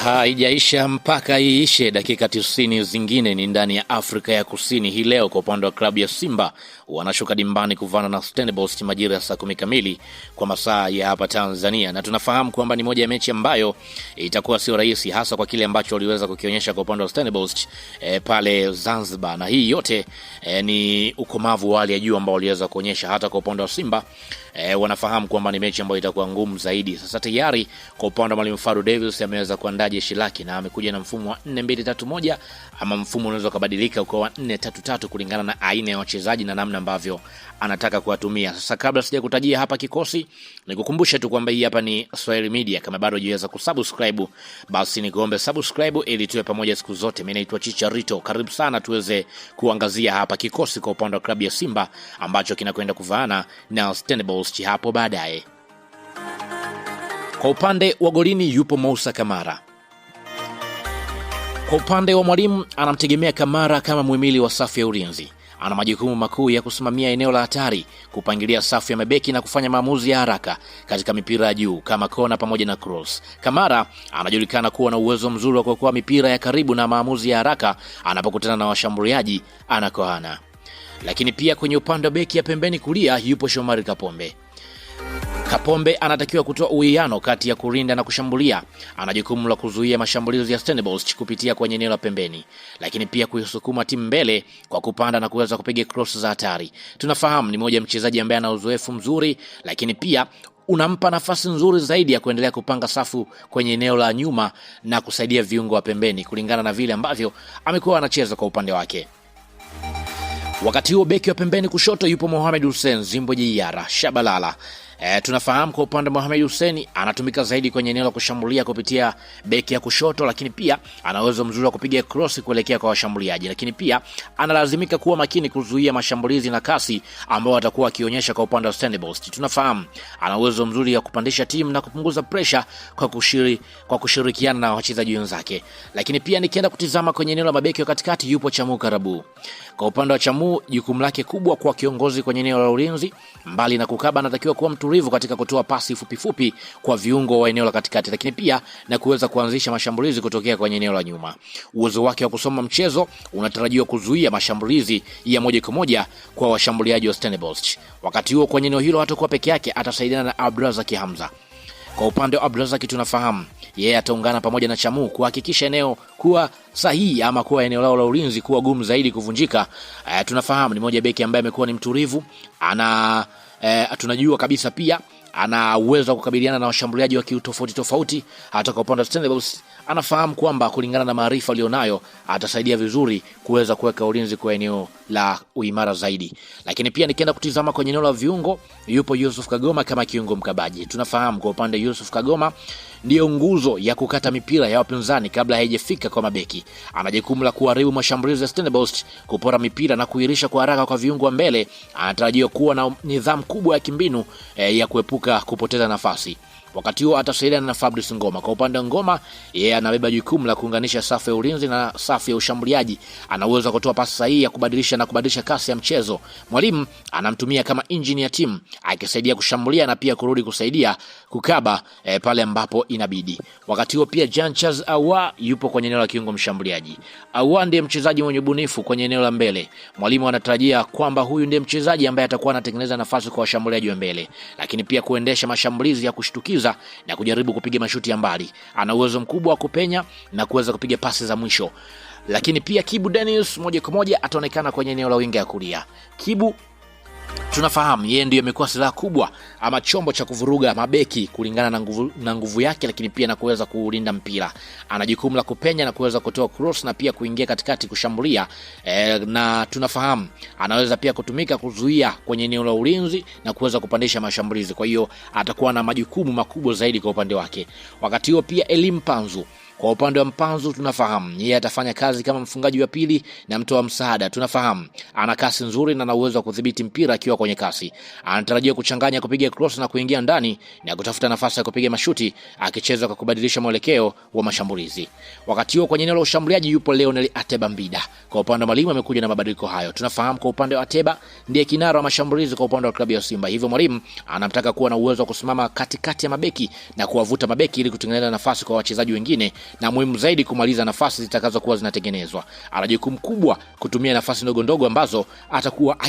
Haijaisha mpaka iishe. Dakika 90 zingine ni ndani ya Afrika ya Kusini. Hii leo kwa upande wa klabu ya Simba wanashuka dimbani kuvana na Stellenbosch majira ya saa 10 kamili kwa masaa ya hapa Tanzania, na tunafahamu kwamba ni moja ya mechi ambayo itakuwa sio rahisi, hasa kwa kile ambacho waliweza kukionyesha kwa upande wa Stellenbosch pale Zanzibar, na hii yote ni ukomavu wale ya juu ambao waliweza kuonyesha. Hata kwa upande wa Simba wanafahamu kwamba ni mechi ambayo itakuwa ngumu zaidi. Sasa tayari kwa upande wa Mwalimu Fadlu Davids ameweza kuandaa jeshi lake na amekuja na mfumo wa 4-2-3-1, ama mfumo unaweza kubadilika ukawa 4-3-3 kulingana na aina ya wachezaji na namna ambavyo anataka kuwatumia. Sasa kabla sija kutajia hapa kikosi, nikukumbusha tu kwamba hii hapa ni Swahili Media. Kama bado hujaweza kusubscribe, basi nikuombe subscribe ili tuwe pamoja siku zote. Mimi naitwa Chicharito. Karibu sana tuweze kuangazia hapa kikosi kwa upande wa klabu ya Simba ambacho kinakwenda kuvaana na Stellenbosch hapo baadaye. Kwa upande wa golini yupo Moussa Kamara. Kwa upande wa mwalimu anamtegemea Kamara kama muhimili wa safu ya ulinzi. Ana majukumu makuu ya kusimamia eneo la hatari, kupangilia safu ya mabeki na kufanya maamuzi ya haraka katika mipira ya juu kama kona pamoja na cross. Kamara anajulikana kuwa na uwezo mzuri wa kuokoa mipira ya karibu na maamuzi ya haraka anapokutana na washambuliaji ana kwa ana. Lakini pia kwenye upande wa beki ya pembeni kulia yupo Shomari Kapombe. Kapombe anatakiwa kutoa uwiano kati ya kurinda na kushambulia. Ana jukumu la kuzuia mashambulizi ya Stellenbosch kupitia kwenye eneo la pembeni, lakini pia kuisukuma timu mbele kwa kupanda na kuweza kupiga cross za hatari. Tunafahamu ni moja mchezaji ambaye ana uzoefu mzuri, lakini pia unampa nafasi nzuri zaidi ya kuendelea kupanga safu kwenye eneo la nyuma na kusaidia viungo wa pembeni kulingana na vile ambavyo amekuwa anacheza kwa upande wake. Wakati huo beki wa pembeni kushoto yupo Mohamed Hussein Zimbo Jiyara Shabalala. Tunafahamu kwa upande wa Mohamed Hussein anatumika zaidi kwenye eneo la kushambulia kupitia beki ya kushoto, lakini pia ana uwezo mzuri wa kupiga cross kuelekea kwa washambuliaji, lakini pia analazimika kuwa makini kuzuia mashambulizi na kasi ambao watakuwa akionyesha kwa upande wa Stellenbosch. Tunafahamu ana uwezo mzuri wa kupandisha timu na kupunguza pressure kwa kushirikiana na wachezaji wenzake. Lakini pia nikienda kutizama kwenye eneo la mabeki wa katikati yupo Chamu Karabu. Kwa upande wa Chamu, jukumu lake kubwa kwa kiongozi kwenye eneo la ulinzi, mbali na kukaba anatakiwa kuwa mtulivu katika kutoa pasi fupi kwa viungo wa eneo la katikati, lakini pia na kuweza kuanzisha mashambulizi kutokea kwenye eneo la nyuma. Uwezo wake wa kusoma mchezo unatarajiwa kuzuia mashambulizi ya moja kwa moja kwa washambuliaji wa Stellenbosch. Wakati huo kwenye eneo hilo hatakuwa peke yake, atasaidiana na Abdulrazak Hamza. Kwa upande wa Abdulrazak tunafahamu yeye ataungana pamoja na Chamu kuhakikisha eneo kuwa sahihi ama kuwa eneo lao la ulinzi kuwa gumu zaidi kuvunjika. Tunafahamu ni moja beki ambaye amekuwa ni mtulivu, tunajua kabisa pia ana uwezo wa kukabiliana na washambuliaji wa tofauti. Hata kwa upande wa Stellenbosch anafahamu kwamba kulingana na maarifa alionayo atasaidia vizuri kuweza kuweka ulinzi kwa eneo la uimara zaidi. Lakini pia nikienda kutizama kwenye eneo la viungo yupo Yusuf Kagoma kama kiungo mkabaji. Tunafahamu kwa upande Yusuf Kagoma ndio nguzo ya kukata mipira ya wapinzani kabla haijafika kwa mabeki. Ana jukumu la kuharibu mashambulizi ya Stellenbosch, kupora mipira na kuirisha kwa haraka kwa viungo wa mbele. Anatarajiwa kuwa na nidhamu kubwa ya kimbinu ya kuepuka kupoteza nafasi. Wakati huo atasaidiana na Fabrice Ngoma. Kwa upande wa Ngoma, yeye anabeba jukumu la kuunganisha safu ya ulinzi na safu ya ushambuliaji. Ana uwezo wa kutoa pasi sahihi ya kubadilisha kasi ya mchezo. Mwalimu anamtumia kama engine ya timu, akisaidia kushambulia na pia kurudi kusaidia kukaba pale ambapo inabidi. Wakati huo pia Jean Charles Ahoua yupo kwenye eneo la kiungo mshambuliaji. Ahoua ndiye mchezaji mwenye ubunifu kwenye eneo la mbele. Mwalimu anatarajia kwamba huyu ndiye mchezaji ambaye atakuwa anatengeneza nafasi kwa washambuliaji wa mbele, lakini pia kuendesha mashambulizi ya kushtukiza na kujaribu kupiga mashuti ya mbali. Ana uwezo mkubwa wa kupenya na kuweza kupiga pasi za mwisho. Lakini pia Kibu Dennis moja kwa moja ataonekana kwenye eneo la winga ya kulia. Kibu tunafahamu yeye ndiye amekuwa silaha kubwa ama chombo cha kuvuruga mabeki kulingana na nguvu yake, lakini pia na kuweza kulinda mpira. Ana jukumu la kupenya na kuweza kutoa cross na pia kuingia katikati kushambulia. Na tunafahamu anaweza pia kutumika kuzuia kwenye eneo la ulinzi na kuweza kupandisha mashambulizi. Kwa hiyo atakuwa na majukumu makubwa zaidi kwa upande wake. Wakati huo pia Elim Panzu. Kwa upande wa Mpanzu tunafahamu yeye atafanya kazi kama mfungaji wa pili na mtoa msaada. Tunafahamu ana kasi nzuri na ana uwezo wa kudhibiti mpira akiwa kwenye kasi. Anatarajiwa kuchanganya kupiga cross na kuingia ndani na kutafuta nafasi ya kupiga mashuti, akicheza kwa kubadilisha mwelekeo wa mashambulizi. Wakati huo kwenye eneo la ushambuliaji yupo Leonel Ateba Mbida. Kwa upande wa mwalimu amekuja na mabadiliko hayo. Tunafahamu kwa upande wa Ateba ndiye kinara wa mashambulizi kwa upande wa klabu ya Simba. Hivyo mwalimu anamtaka kuwa na uwezo wa kusimama katikati ya mabeki na kuwavuta mabeki ili kutengeneza nafasi kwa wachezaji wengine na muhimu zaidi kumaliza nafasi zitakazokuwa zinatengenezwa. Ana jukumu kubwa kutumia nafasi ndogo ndogo ambazo atakuwa